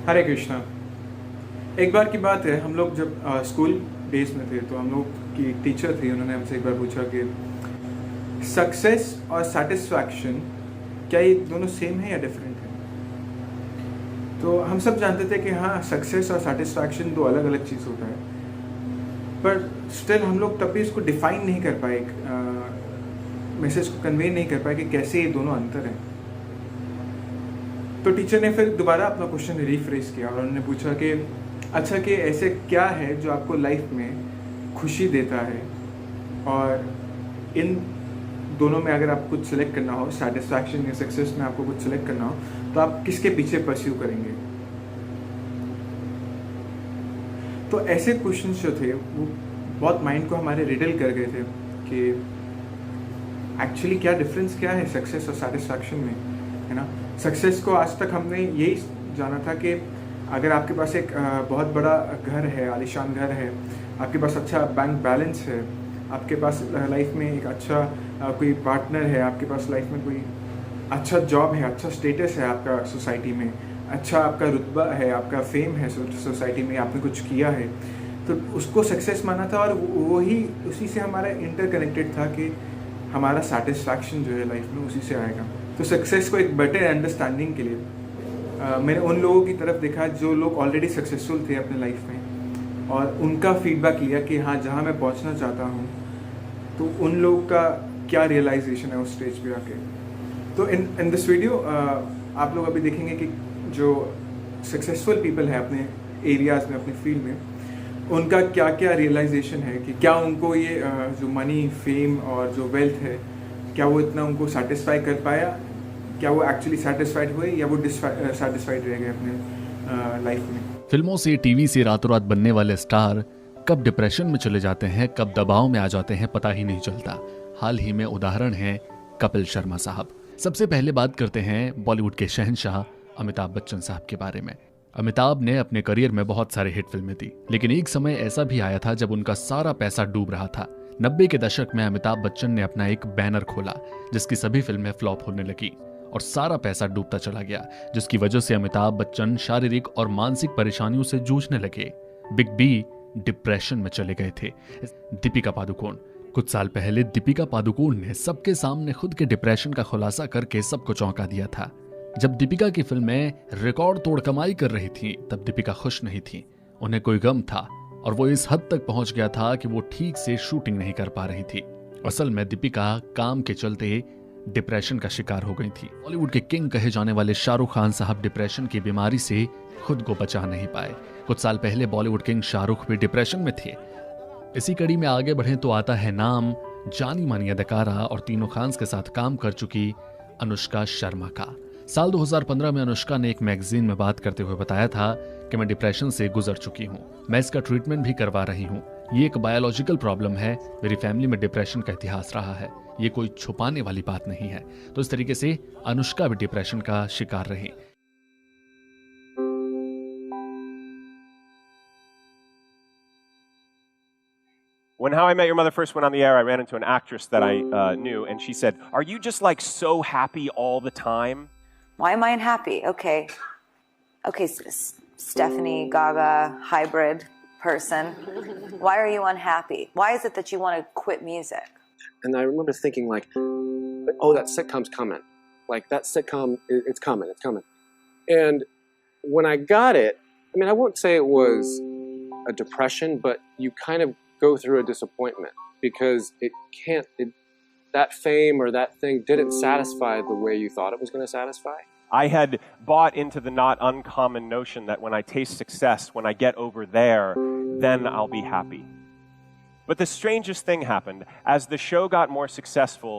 हरे कृष्णा। एक बार की बात है, हम लोग जब स्कूल डेज में थे तो हम लोग की एक टीचर थी, उन्होंने हमसे एक बार पूछा कि सक्सेस और सेटिस्फैक्शन क्या ये दोनों सेम है या डिफरेंट है। तो हम सब जानते थे कि हाँ, सक्सेस और सेटिस्फैक्शन दो अलग अलग चीज़ होता है, पर स्टिल हम लोग तब भी इसको डिफाइन नहीं कर पाए, मैसेज को कन्वे नहीं कर पाए कि कैसे ये दोनों अंतर हैं। तो टीचर ने फिर दोबारा अपना क्वेश्चन रीफ्रेज किया और उन्होंने पूछा कि अच्छा, कि ऐसे क्या है जो आपको लाइफ में खुशी देता है, और इन दोनों में अगर आपको कुछ सिलेक्ट करना हो, सेटिस्फैक्शन या सक्सेस में आपको कुछ सिलेक्ट करना हो, तो आप किसके पीछे परस्यू करेंगे। तो ऐसे क्वेश्चंस जो थे वो बहुत माइंड को हमारे रिडल कर गए थे कि एक्चुअली क्या डिफरेंस क्या है सक्सेस और सेटिस्फैक्शन में, है ना। सक्सेस को आज तक हमने यही जाना था कि अगर आपके पास एक बहुत बड़ा घर है, आलीशान घर है, आपके पास अच्छा बैंक बैलेंस है, आपके पास लाइफ में एक अच्छा कोई पार्टनर है, आपके पास लाइफ में कोई अच्छा जॉब है, अच्छा स्टेटस है आपका सोसाइटी में, अच्छा आपका रुतबा है, आपका फेम है सोसाइटी में, आपने कुछ किया है, तो उसको सक्सेस माना था। और वही उसी से हमारा इंटरकनेक्टेड था कि हमारा सेटिस्फैक्शन जो है लाइफ में उसी से आएगा। तो सक्सेस को एक बेटर अंडरस्टैंडिंग के लिए मैंने उन लोगों की तरफ देखा जो लोग ऑलरेडी सक्सेसफुल थे अपने लाइफ में, और उनका फीडबैक लिया कि हाँ, जहाँ मैं पहुँचना चाहता हूँ तो उन लोगों का क्या रियलाइजेशन है उस स्टेज पे आके। तो इन दिस वीडियो आप लोग अभी देखेंगे कि जो सक्सेसफुल पीपल हैं अपने एरियाज़ में, अपने फील्ड में, उनका क्या क्या रियलाइजेशन है कि क्या उनको ये जो मनी, फेम और जो वेल्थ है, क्या वो इतना उनको सेटिस्फाई कर पाया, क्या वो एक्चुअली सेटिस्फाइड हुए या वो डिससेटिस्फाइड रह गए अपने लाइफ में। फिल्मों से, टीवी से रातों रात बनने वाले स्टार कब डिप्रेशन में चले जाते हैं, कब दबाव में आ जाते हैं, पता ही नहीं चलता। हाल ही में उदाहरण है कपिल शर्मा साहब। सबसे पहले बात करते हैं बॉलीवुड के शहंशाह अमिताभ बच्चन साहब के बारे में। अमिताभ ने अपने करियर में बहुत सारे हिट फिल्में दी, लेकिन एक समय ऐसा भी आया था जब उनका सारा पैसा डूब रहा था। 90 के दशक में अमिताभ बच्चन ने अपना एक बैनर खोला जिसकी सभी फिल्में फ्लॉप होने लगी और सारा पैसा डूबता चला गया, जिसकी वजह से अमिताभ बच्चन शारीरिक और मानसिक परेशानियों से जूझने लगे। बिग बी डिप्रेशन में चले गए थे। दीपिका पादुकोण, कुछ साल पहले दीपिका पादुकोण ने सबके सामने खुद के डिप्रेशन का खुलासा करके सबको चौंका दिया था। जब दीपिका की फिल्में रिकॉर्ड तोड़ कमाई कर रही थीं, तब दीपिका खुश नहीं थी। उन्हें कोई गम था और वो इस हद तक पहुंच गया था कि वो ठीक से शूटिंग नहीं कर पा रही थी। असल में दीपिका काम के चलते डिप्रेशन का शिकार हो गई थी। बॉलीवुड के किंग कहे जाने वाले शाहरुख खान साहब डिप्रेशन की बीमारी से खुद को बचा नहीं पाए। कुछ साल पहले बॉलीवुड किंग शाहरुख भी डिप्रेशन में थे। इसी कड़ी में आगे बढ़े तो आता है नाम जानी मानी अदाकारा और तीनों खान्स के साथ काम कर चुकी अनुष्का शर्मा का। साल 2015 में अनुष्का ने एक मैगजीन में बात करते हुए बताया था कि मैं डिप्रेशन से गुजर चुकी हूँ, मैं इसका ट्रीटमेंट भी करवा रही हूँ। ये एक बायोलॉजिकल प्रॉब्लम है, मेरी फैमिली में डिप्रेशन का इतिहास रहा है, ये कोई छुपाने वाली बात नहीं है। तो इस तरीके से अनुष्का भी डिप्रेशन का शिकार रही। When How I Met Your Mother first went on the air, I ran into an actress that I knew, and she said, "Are you just like so happy all the time?" Why am I unhappy? Okay, Stephanie Gaga hybrid person. Why are you unhappy? Why is it that you want to quit music? And I remember thinking like, oh, that sitcom's coming. Like that sitcom, it's coming. And when I got it, I mean, I won't say it was a depression, but you kind of go through a disappointment because that fame or that thing didn't satisfy the way you thought it was going to satisfy. I had bought into the not uncommon notion that when I taste success, when I get over there, then I'll be happy. But the strangest thing happened. As the show got more successful,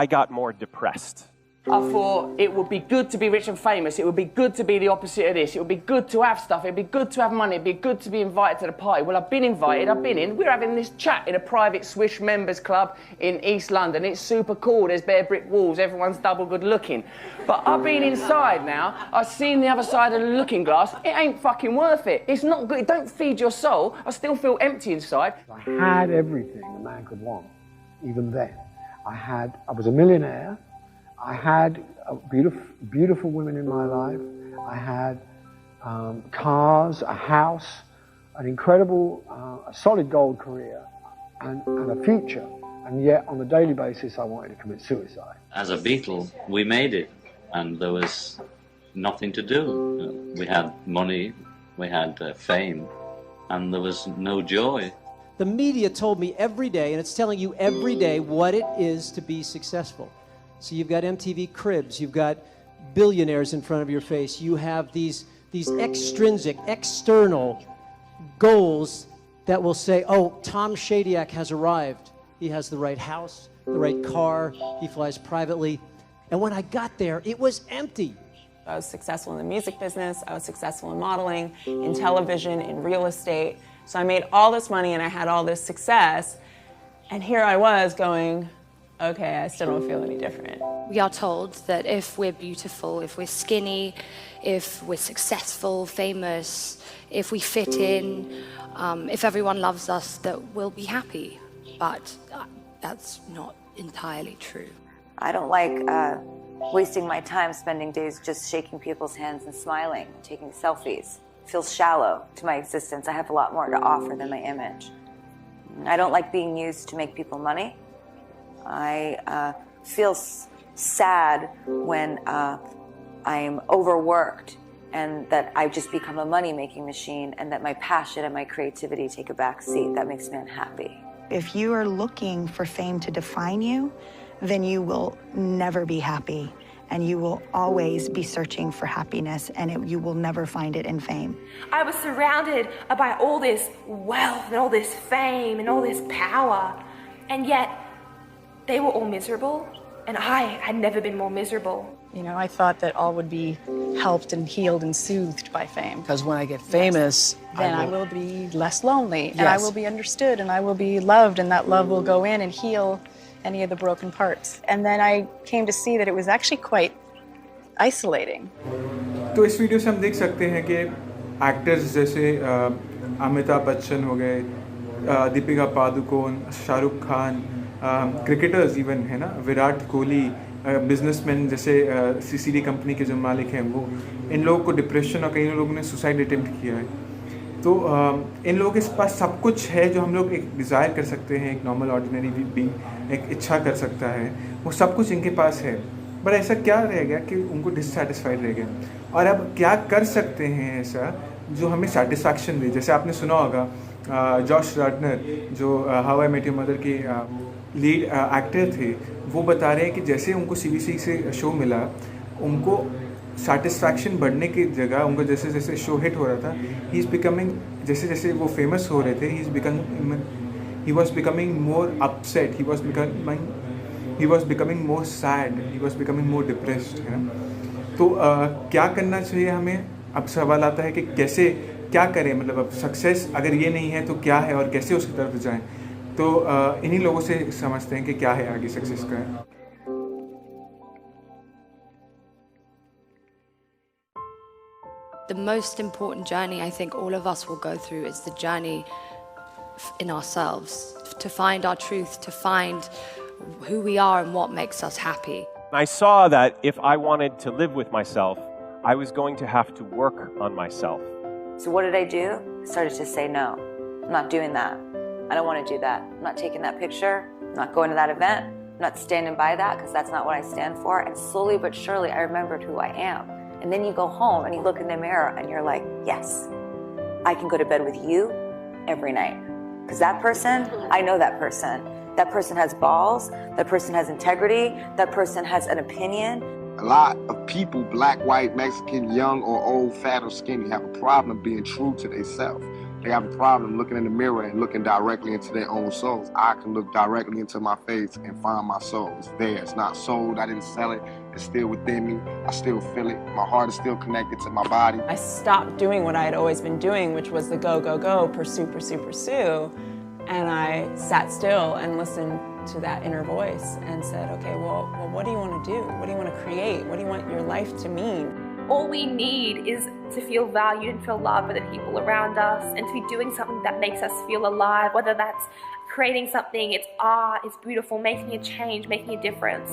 I got more depressed. I thought it would be good to be rich and famous. It would be good to be the opposite of this. It would be good to have stuff. It'd be good to have money. It'd be good to be invited to the party. Well, I've been invited. I've been in. We're having this chat in a private Swish members club in East London. It's super cool. There's bare brick walls. Everyone's double good looking. But I've been inside now. I've seen the other side of the looking glass. It ain't fucking worth it. It's not good. It don't feed your soul. I still feel empty inside. I had everything a man could want, even then. I was a millionaire. I had beautiful women in my life. I had cars, a house, an incredible, a solid gold career, and a future. And yet, on a daily basis, I wanted to commit suicide. As a Beatle, we made it, and there was nothing to do. We had money, we had fame, and there was no joy. The media told me every day, and it's telling you every day what it is to be successful. So you've got MTV Cribs, you've got billionaires in front of your face, you have these extrinsic, external goals that will say, oh, Tom Shadyac has arrived. He has the right house, the right car, he flies privately. And when I got there, it was empty. I was successful in the music business, I was successful in modeling, in television, in real estate. So I made all this money and I had all this success. And here I was going, okay, I still don't feel any different. We are told that if we're beautiful, if we're skinny, if we're successful, famous, if we fit in, if everyone loves us, that we'll be happy. But that's not entirely true. I don't like wasting my time spending days just shaking people's hands and smiling, taking selfies. It feels shallow to my existence. I have a lot more to offer than my image. I don't like being used to make people money. I feel sad when I'm overworked and that I've just become a money-making machine and that my passion and my creativity take a back seat. That makes me unhappy. If you are looking for fame to define you, then you will never be happy, and you will always be searching for happiness, and you will never find it in fame. I was surrounded by all this wealth and all this fame and all this power, and yet they were all miserable, and I had never been more miserable. You know, I thought that all would be helped and healed and soothed by fame. Because when I get famous, then I will be less lonely, and I will be understood, and I will be loved, and that love will go in and heal any of the broken parts. And then I came to see that it was actually quite isolating. तो इस video से हम देख सकते हैं कि actors जैसे अमिताभ बच्चन हो गए, दीपिका पादुकोण, शाहरुख खान, क्रिकेटर्स इवन है ना, विराट कोहली, बिजनेसमैन जैसे सीसीडी कंपनी के जो मालिक हैं वो, इन लोगों को डिप्रेशन और कई लोगों ने सुसाइड अटेम्प्ट किया है. तो इन लोगों के पास सब कुछ है जो हम लोग एक डिज़ायर कर सकते हैं, एक नॉर्मल ऑर्डिनरी बीइंग एक इच्छा कर सकता है, वो सब कुछ इनके पास है. पर ऐसा क्या रह गया कि उनको डिससेटिस्फाइड रह गया. और अब क्या कर सकते हैं ऐसा जो हमें सेटिस्फैक्शन दे. जैसे आपने सुना होगा जॉश राटनर जो how I met your mother के लीड एक्टर थे, वो बता रहे हैं कि जैसे उनको CBC से शो मिला, उनको सेटिस्फैक्शन बढ़ने की जगह उनको जैसे जैसे शो हिट हो रहा था, ही इज़ बिकमिंग, जैसे जैसे वो फेमस हो रहे थे, he was becoming more upset, he was becoming more sad, he was becoming more depressed, है ना. तो क्या करना चाहिए हमें. अब सवाल आता है कि कैसे क्या करें, मतलब अब सक्सेस अगर ये नहीं है तो क्या है और कैसे उसकी तरफ जाएं. तो इन्हीं लोगों से समझते हैं कि क्या है आगे सक्सेस का. The most important journey I think all of us will go through is the journey in ourselves, to find our truth, to find who we are and what makes us happy. I saw that if I wanted to live with myself, I was going to have to work on myself. So what did I do? I started to say no. I'm not doing that. I don't want to do that. I'm not taking that picture. I'm not going to that event. I'm not standing by that because that's not what I stand for. And slowly but surely I remembered who I am. And then you go home and you look in the mirror and you're like, yes, I can go to bed with you every night. Because that person, I know that person. That person has balls. That person has integrity. That person has an opinion. A lot of people, black, white, Mexican, young or old, fat or skinny, have a problem being true to themselves. They have a problem looking in the mirror and looking directly into their own souls. I can look directly into my face and find my soul. It's there. It's not sold. I didn't sell it. It's still within me. I still feel it. My heart is still connected to my body. I stopped doing what I had always been doing, which was the go, go, go, pursue, pursue, pursue. And I sat still and listened to that inner voice and said, okay, well, what do you want to do? What do you want to create? What do you want your life to mean? All we need is to feel valued and feel loved by the people around us, and to be doing something that makes us feel alive, whether that's creating something, it's art, it's beautiful, making a change, making a difference.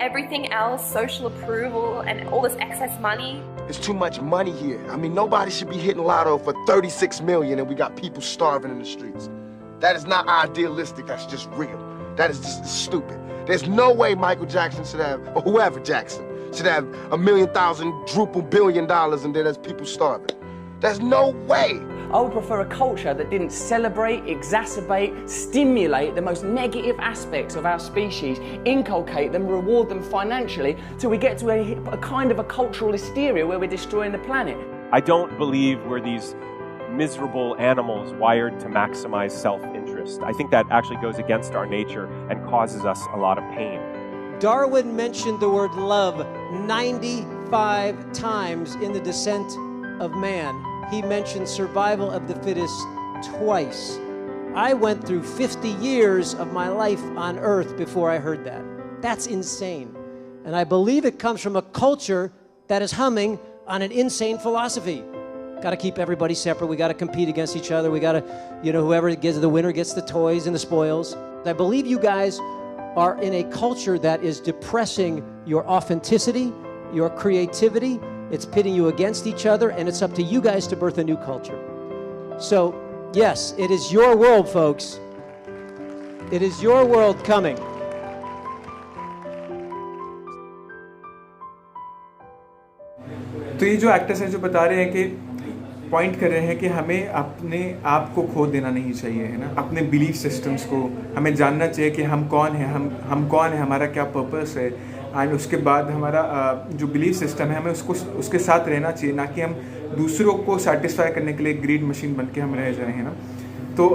everything else, social approval and all this excess money. There's too much money here. I mean, nobody should be hitting lotto for 36 million and we got people starving in the streets. That is not idealistic, that's just real. That is just stupid. There's no way Michael Jackson should have, or whoever Jackson, should have $1,000,000 billion and then there's people starving. There's no way. I would prefer a culture that didn't celebrate, exacerbate, stimulate the most negative aspects of our species, inculcate them, reward them financially, till we get to a kind of a cultural hysteria where we're destroying the planet. I don't believe we're these miserable animals wired to maximize self-interest. I think that actually goes against our nature and causes us a lot of pain. Darwin mentioned the word love 95 times in The Descent of Man. He mentioned survival of the fittest twice. I went through 50 years of my life on Earth before I heard that. That's insane. And I believe it comes from a culture that is humming on an insane philosophy. Got to keep everybody separate. We got to compete against each other. We got to, whoever gets the winner gets the toys and the spoils. I believe you guys are in a culture that is depressing your authenticity, your creativity. It's pitting you against each other, and it's up to you guys to birth a new culture. So, yes, it is your world, folks. It is your world coming. तो ये जो actors हैं जो बता रहे हैं कि point कर रहे हैं कि हमें अपने आप को खो देना नहीं चाहिए, है ना, अपने बिलीफ सिस्टम्स को हमें जानना चाहिए कि हम कौन हैं, हम कौन है, हमारा क्या पर्पस है, एंड उसके बाद हमारा जो बिलीफ सिस्टम है हमें उसके साथ रहना चाहिए, ना कि हम दूसरों को सेटिस्फाई करने के लिए ग्रीड मशीन बन के हम रह जाएं, है ना। तो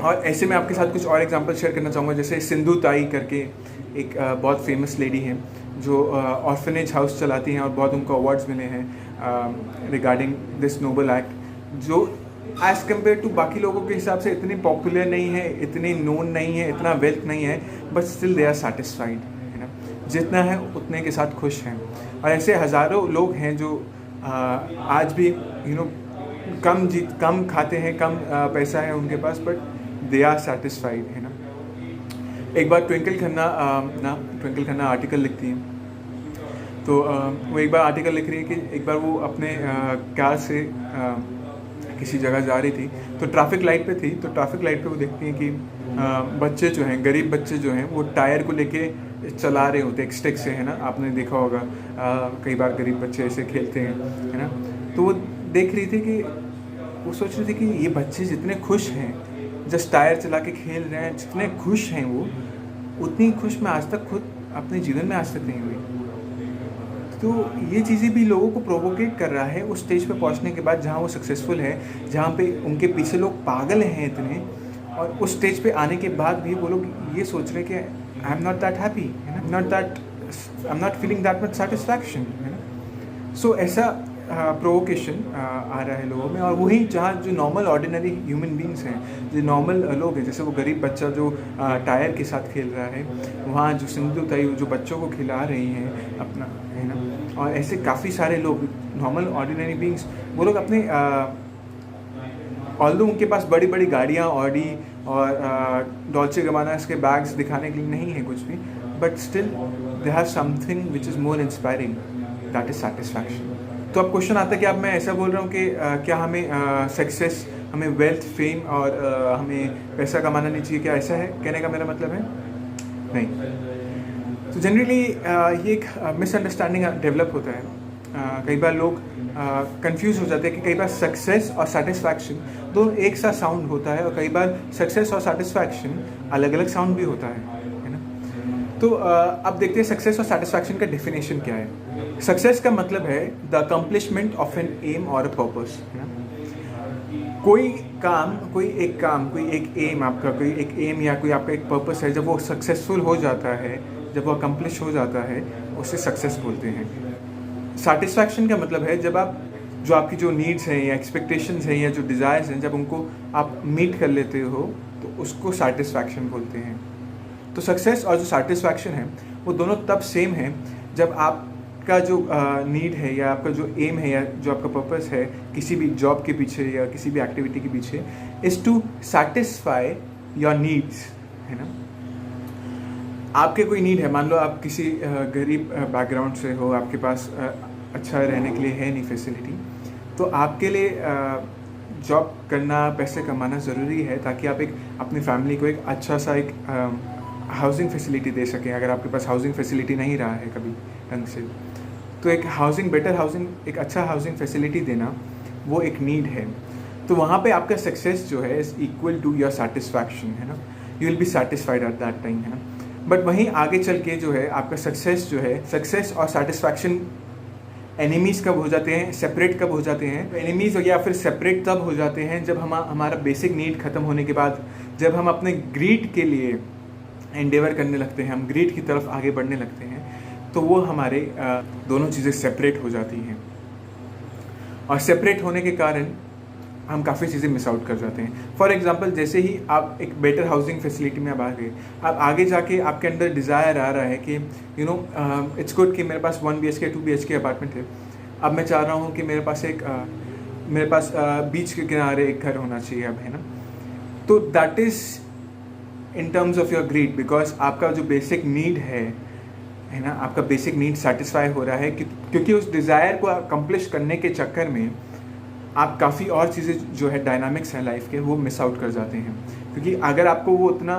और ऐसे में आपके साथ कुछ और एग्जांपल शेयर करना चाहूँगा, जैसे सिंधु ताई करके एक बहुत फेमस लेडी हैं जो ऑर्फनेज हाउस चलाती हैं और बहुत उनको अवार्ड्स मिले हैं रिगार्डिंग दिस नोबल एक्ट, जो एज़ कम्पेयर टू बाकी लोगों के हिसाब से इतनी पॉपुलर नहीं है, इतनी नोन नहीं है, इतना वेल्थ नहीं है, but still they are satisfied, है ना, जितना है उतने के साथ खुश हैं। और ऐसे हज़ारों लोग हैं जो आज भी कम खाते हैं, कम पैसा है उनके पास, बट दे आर सेटिस्फाइड, है ना। एक बार ट्विंकल खन्ना आर्टिकल लिखती हैं, तो वो एक बार आर्टिकल लिख रही है कि एक बार वो अपने कार से किसी जगह जा रही थी, तो ट्रैफिक लाइट पे थी, तो ट्रैफिक लाइट पे वो देखती हैं कि बच्चे जो हैं, गरीब बच्चे जो हैं, वो टायर को लेके चला रहे होते हैं एक स्टिक से, है ना, आपने देखा होगा कई बार गरीब बच्चे ऐसे खेलते हैं, है ना। तो वो देख रही थी कि वो सोच रही थी कि ये बच्चे जितने खुश हैं, जस्ट टायर चला के खेल रहे हैं, जितने खुश हैं वो, उतनी खुश मैं आज तक खुद अपने जीवन में आज तक नहीं हुई। तो ये चीज़ें भी लोगों को प्रोवोकेट कर रहा है उस स्टेज पे पहुंचने के बाद जहाँ वो सक्सेसफुल है, जहाँ पे उनके पीछे लोग पागल हैं इतने, और उस स्टेज पे आने के बाद भी वो लोग ये सोच रहे हैं कि I am not that happy, I am not feeling that much satisfaction, है ना। सो ऐसा प्रोवोकेशन आ रहा है लोगों में, और वही जहाँ जो नॉर्मल ऑर्डिनरी ह्यूमन बींग्स हैं, जो नॉर्मल लोग हैं, जैसे वो गरीब बच्चा जो टायर के साथ खेल रहा है, वहाँ जो सिंधु ताई जो बच्चों को खिला रही हैं अपना, है ना, और ऐसे काफ़ी सारे लोग नॉर्मल ऑर्डिनरी बींग्स, वो लोग अपने ऑल्दो उनके पास बड़ी बड़ी गाड़ियाँ, ऑडी और डॉल्चे गबाना के बैग्स दिखाने के लिए नहीं है कुछ भी, but still they have something which is more inspiring, that is satisfaction. तो अब क्वेश्चन आता है कि अब मैं ऐसा बोल रहा हूँ कि क्या हमें सक्सेस, हमें वेल्थ, फेम और हमें पैसा कमाना नहीं चाहिए, क्या ऐसा है कहने का मेरा मतलब है? नहीं। तो जनरली ये एक मिसअंडरस्टैंडिंग डेवलप होता है। कई बार लोग कंफ्यूज हो जाते हैं कि कई बार सक्सेस और सेटिस्फैक्शन दोनों एक साथ साउंड होता है, और कई बार सक्सेस और सेटिस्फैक्शन अलग अलग साउंड भी होता है ना। तो अब देखते हैं सक्सेस और सेटिस्फैक्शन का डेफिनेशन क्या है। सक्सेस का मतलब है the accomplishment of an aim और अ पर्पस, है ना। कोई एक एम आपका, कोई एक एम या कोई आपका एक पर्पस है, जब वो सक्सेसफुल हो जाता है, जब वो अकम्प्लिश हो जाता है, उसे सक्सेस बोलते हैं। सेटिस्फैक्शन का मतलब है जब आप जो आपकी जो नीड्स हैं या एक्सपेक्टेशंस हैं या जो डिज़ायर्स हैं, जब उनको आप मीट कर लेते हो, तो उसको सेटिस्फैक्शन बोलते हैं। तो सक्सेस और जो सेटिस्फैक्शन है वो दोनों तब सेम है जब आपका जो नीड है या आपका जो एम है या जो आपका पर्पस है किसी भी जॉब के पीछे या किसी भी एक्टिविटी के पीछे, is to satisfy your needs, है ना। आपके कोई नीड है, मान लो आप किसी गरीब बैकग्राउंड से हो, आपके पास अच्छा रहने के लिए है नहीं फैसिलिटी, तो आपके लिए जॉब करना, पैसे कमाना ज़रूरी है ताकि आप एक अपनी फैमिली को एक अच्छा सा एक हाउसिंग फैसिलिटी दे सकें। अगर आपके पास हाउसिंग फैसिलिटी नहीं रहा है कभी ढंग से, तो एक हाउसिंग, बेटर हाउसिंग, एक अच्छा हाउसिंग फैसिलिटी देना वो एक नीड है। तो वहाँ पे आपका सक्सेस जो है is equal to your satisfaction, है ना, you will be satisfied at that time, है ना। बट वहीं आगे चल के जो है आपका सक्सेस जो है, सक्सेस और सेटिस्फैक्शन एनिमीज़ कब हो जाते हैं, सेपरेट कब हो जाते हैं? एनिमीज़ या फिर सेपरेट तब हो जाते हैं जब हमारा बेसिक नीड ख़त्म होने के बाद, जब हम अपने ग्रीड के लिए एंडेवर करने लगते हैं, हम ग्रीड की तरफ आगे बढ़ने लगते हैं, तो वो हमारे दोनों चीज़ें सेपरेट हो जाती हैं। और सेपरेट होने के कारण हम काफ़ी चीज़ें मिस आउट कर जाते हैं। फॉर एग्जांपल, जैसे ही आप एक बेटर हाउसिंग फैसिलिटी में आप आ गए, आप आगे जाके आपके अंदर डिज़ायर आ रहा है कि यू नो इट्स गुड कि मेरे पास 1 BHK 2 BHK अपार्टमेंट है, अब मैं चाह रहा हूँ कि मेरे पास बीच के किनारे एक घर होना चाहिए अब, है ना। तो that is in terms of your greed, because आपका जो बेसिक नीड है ना, आपका बेसिक नीड सेटिस्फाई हो रहा है क्योंकि उस डिज़ायर को अकम्प्लिश करने के चक्कर में आप काफ़ी और चीज़ें जो है डायनामिक्स हैं लाइफ के, वो मिस आउट कर जाते हैं। क्योंकि अगर आपको वो उतना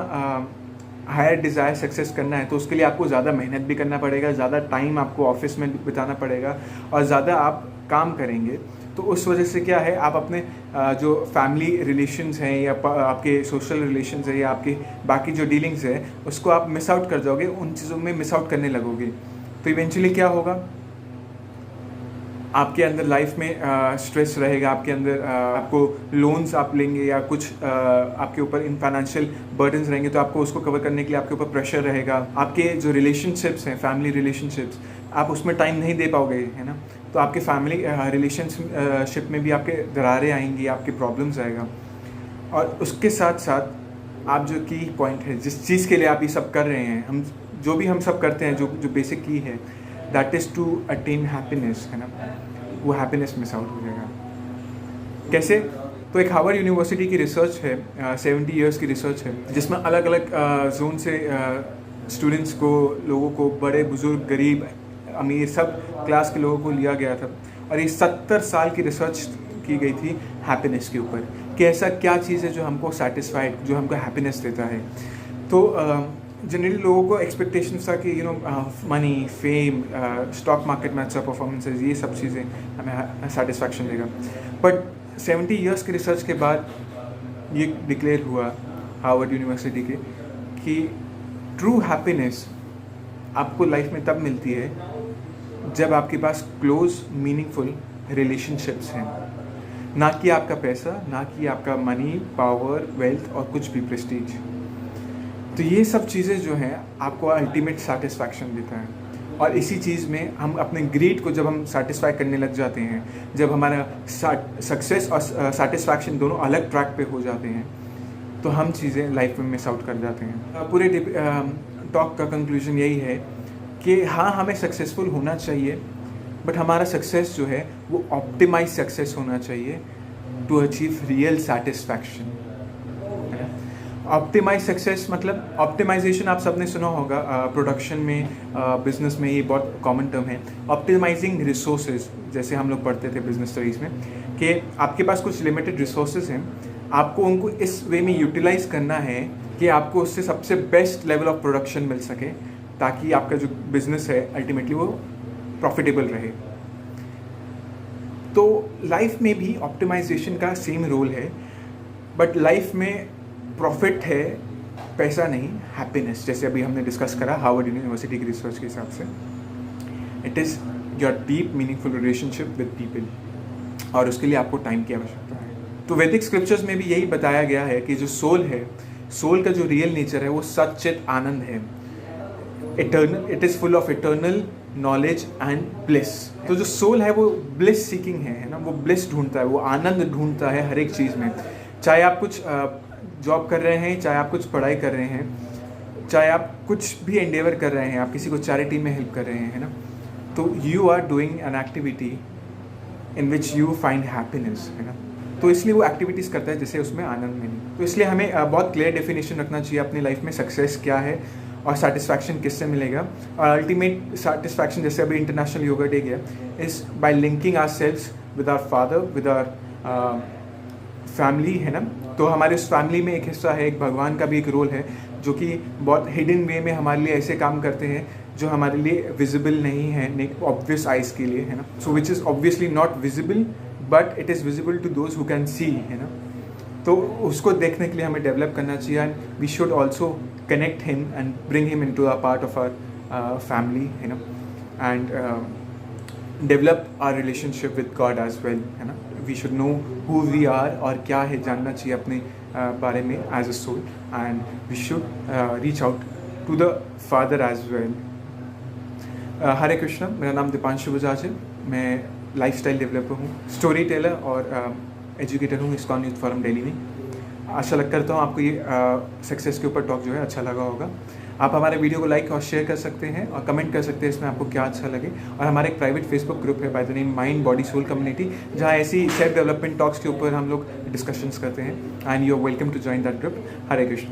हायर डिज़ायर सक्सेस करना है तो उसके लिए आपको ज़्यादा मेहनत भी करना पड़ेगा, ज़्यादा टाइम आपको ऑफिस में बिताना पड़ेगा और ज़्यादा आप काम करेंगे। तो उस वजह से क्या है, आप अपने जो फैमिली रिलेशंस हैं या आपके सोशल रिलेशंस हैं या आपके बाकी जो डीलिंग्स है, उसको आप मिस आउट कर जाओगे, उन चीज़ों में मिस आउट करने लगोगे। तो इवेंचुअली क्या होगा, आपके अंदर लाइफ में स्ट्रेस रहेगा, आपके अंदर आपको लोन्स आप लेंगे या कुछ आपके ऊपर इन फाइनेंशियल बर्डन्स रहेंगे, तो आपको उसको कवर करने के लिए आपके ऊपर प्रेशर रहेगा। आपके जो रिलेशनशिप्स हैं, फैमिली रिलेशनशिप्स, आप उसमें टाइम नहीं दे पाओगे, है ना। तो आपके फैमिली रिलेशनशिप में भी आपके दरारें आएंगी, आपके प्रॉब्लम्स आएगा। और उसके साथ साथ आप जो की पॉइंट है, जिस चीज़ के लिए आप ये सब कर रहे हैं, हम सब करते हैं, जो बेसिक की है, that is to attain happiness, है ना, वो हैप्पीनेस मिस आउट हो जाएगा। कैसे? तो एक हार्वर्ड यूनिवर्सिटी की रिसर्च है, 70 इयर्स की रिसर्च है, जिसमें अलग अलग जोन से स्टूडेंट्स को, लोगों को, बड़े बुजुर्ग, गरीब, अमीर, सब क्लास के लोगों को लिया गया था। और ये 70 साल की रिसर्च की गई थी हैप्पीनेस के ऊपर, कि ऐसा क्या चीज़ है जो हमको सेटिस्फाइड, जो हमको हैप्पीनेस देता है। तो जनरली लोगों को एक्सपेक्टेशंस था कि you know money, fame, stock market में अच्छा परफॉर्मेंसेस, ये सब चीज़ें हमें सेटिस्फैक्शन देगा। बट 70 इयर्स की रिसर्च के बाद ये डिक्लेयर हुआ हार्वर्ड यूनिवर्सिटी के कि ट्रू हैप्पीनेस आपको लाइफ में तब मिलती है जब आपके पास क्लोज मीनिंगफुल रिलेशनशिप्स हैं, ना कि आपका पैसा, ना कि आपका मनी, पावर, वेल्थ और कुछ भी प्रेस्टीज। तो ये सब चीज़ें जो हैं आपको अल्टीमेट सेटिस्फैक्शन देता है। और इसी चीज़ में हम अपने ग्रीड को जब हम सेटिस्फाई करने लग जाते हैं, जब हमारा सक्सेस और सेटिस्फैक्शन दोनों अलग ट्रैक पे हो जाते हैं, तो हम चीज़ें लाइफ में मिस आउट कर जाते हैं। पूरे टॉक का कंक्लूजन यही है कि हाँ, हमें सक्सेसफुल होना चाहिए, बट हमारा सक्सेस जो है वो ऑप्टिमाइज सक्सेस होना चाहिए to achieve real satisfaction. Optimize success मतलब ऑप्टिमाइजेशन आप सबने सुना होगा, प्रोडक्शन में, बिजनेस में ये बहुत कॉमन टर्म है। ऑप्टिमाइजिंग रिसोर्सेज, जैसे हम लोग पढ़ते थे बिजनेस स्टडीज़ में, कि आपके पास कुछ लिमिटेड रिसोर्सेज हैं, आपको उनको इस वे में यूटिलाइज करना है कि आपको उससे सबसे बेस्ट लेवल ऑफ प्रोडक्शन मिल सके, ताकि आपका जो बिजनेस है अल्टीमेटली वो प्रॉफिटेबल रहे। तो लाइफ में भी ऑप्टिमाइजेशन का सेम रोल है, बट लाइफ में प्रॉफिट है, पैसा नहीं, हैप्पीनेस। जैसे अभी हमने डिस्कस करा हार्वर्ड यूनिवर्सिटी की रिसर्च के हिसाब से, it is your deep meaningful relationship with people, और उसके लिए आपको टाइम की आवश्यकता है। तो वैदिक स्क्रिप्चर्स में भी यही बताया गया है कि जो सोल है, सोल का जो रियल नेचर है वो सच्चित आनंद है, eternal, it is full of eternal knowledge and bliss. तो जो सोल है वो ब्लिस सीकिंग है ना, वो ब्लिस ढूंढता है, वो आनंद ढूंढता है हर एक चीज़ में। चाहे आप कुछ जॉब कर रहे हैं, चाहे आप कुछ पढ़ाई कर रहे हैं, चाहे आप कुछ भी एंडेवर कर रहे हैं, आप किसी को चैरिटी में हेल्प कर रहे हैं, है ना, तो you are doing an activity in which you find happiness, है ना। तो इसलिए वो एक्टिविटीज़ करता है जिससे उसमें आनंद मिले। तो इसलिए हमें बहुत क्लियर डेफिनेशन रखना चाहिए अपनी लाइफ में सक्सेस क्या है और सेटिस्फैक्शन किससे मिलेगा, और अल्टीमेट सेटिस्फैक्शन जैसे अभी इंटरनेशनल योगा डे गया, is by linking ourselves with our father, with our family, है ना। तो हमारे उस फैमिली में एक हिस्सा है, एक भगवान का भी एक रोल है, जो कि बहुत हिडन वे में हमारे लिए ऐसे काम करते हैं जो हमारे लिए विजिबल नहीं है ऑब्वियस आइज़ के लिए, है ना। So which is obviously not visible but it is visible to those who can see, है ना। तो उसको देखने के लिए हमें डेवलप करना चाहिए, and we should also connect him and bring him into a part of our family, है ना, and develop our relationship with God as well, है ना। We should know who we are, और क्या है जानना चाहिए अपने बारे में as a soul, and we should reach out to the father as well. Hare Krishna, मेरा नाम दीपांशु बजाज है, मैं लाइफस्टाइल डेवलपर हूँ, स्टोरी टेलर और एजुकेटर हूँ इस्कॉन यूथ फोरम दिल्ली में। आशा करता हूँ आपको ये सक्सेस के ऊपर टॉक जो है अच्छा लगा होगा। आप हमारे वीडियो को लाइक और शेयर कर सकते हैं और कमेंट कर सकते हैं इसमें आपको क्या अच्छा लगे। और हमारा एक प्राइवेट फेसबुक ग्रुप है by the name mind body soul community, जहाँ ऐसी सेल्फ डेवलपमेंट टॉक्स के ऊपर हम लोग डिस्कशंस करते हैं, and you are welcome to join that group. Hare Krishna.